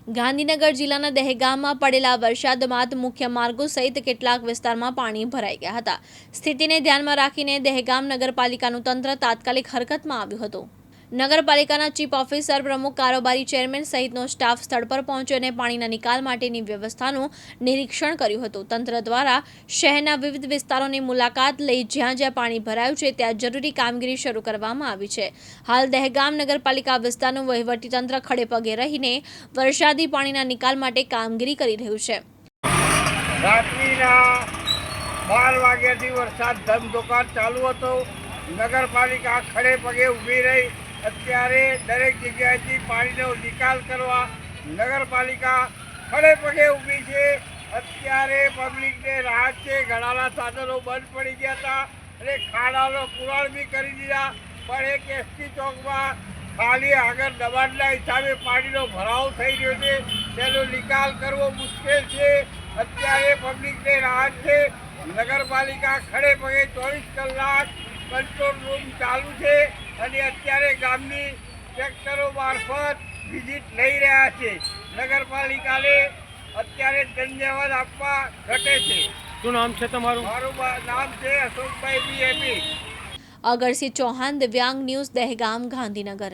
ગાંધીનગર જિલ્લાના દહેગામમાં પડેલા વરસાદમાં મુખ્ય માર્ગો સહિત કેટલાક વિસ્તારમાં પાણી ભરાઈ ગયા હતા। સ્થિતિને ધ્યાનમાં રાખીને દહેગામ નગરપાલિકાનું તંત્ર તાત્કાલિક હરકતમાં આવ્યું હતું। નગરપાલિકાના ચીફ ઓફિસર, પ્રમુખ, કારોબારી ચેરમેન સહિતનો સ્ટાફ સ્થળ પર પહોંચ્યો અને પાણીના નિકાલ માટેની વ્યવસ્થાનું નિરીક્ષણ કર્યું હતું। તંત્ર દ્વારા શહેરના વિવિધ વિસ્તારોની મુલાકાત લઈ જ્યાં જ્યાં પાણી ભરાયું છે ત્યાં જરૂરી કામગીરી શરૂ કરવામાં આવી છે। હાલ દહેગામ નગરપાલિકા વિસ્તારનું વહીવટીતંત્ર ખડે પગે રહીને વરસાદી પાણીના નિકાલ માટે કામગીરી કરી રહ્યું છે। રાત્રિના 12 વાગ્યાથી વરસાદ ધમધોકાર ચાલુ હતો। નગરપાલિકા ખડે પગે ઊભી રહી અત્યારે દરેક જગ્યાએથી પાણીનો નિકાલ કરવા નગરપાલિકા ખડે પગે ઊભી છે। અત્યારે પબ્લિકને રાહત છે। ઘણાના સાધનો બંધ પડી ગયા હતા અને ખાડાનો પુરાણ બી કરી દીધા, પણ એક એસટી ચોકમાં ખાલી આગળ દબાણના હિસાબે પાણીનો ભરાવો થઈ રહ્યો છે, તેનો નિકાલ કરવો મુશ્કેલ છે। અત્યારે પબ્લિકને રાહત છે। નગરપાલિકા ખડે પગે 24 કલાક કંટ્રોલ રૂમ ચાલુ છે અને અત્યારે ગામની ટ્રેક્ટરો મારફત વિઝિટ લઈ રહ્યા છે। નગરપાલિકાને અત્યારે ધન્યવાદ આપવા ઘટે છે। શું નામ છે તમારું? મારું નામ છે અશોકભાઈ બી એમી। અગરસિંહ ચૌહાણ, દિવ્યાંગ ન્યૂઝ, દહેગામ, ગાંધીનગર।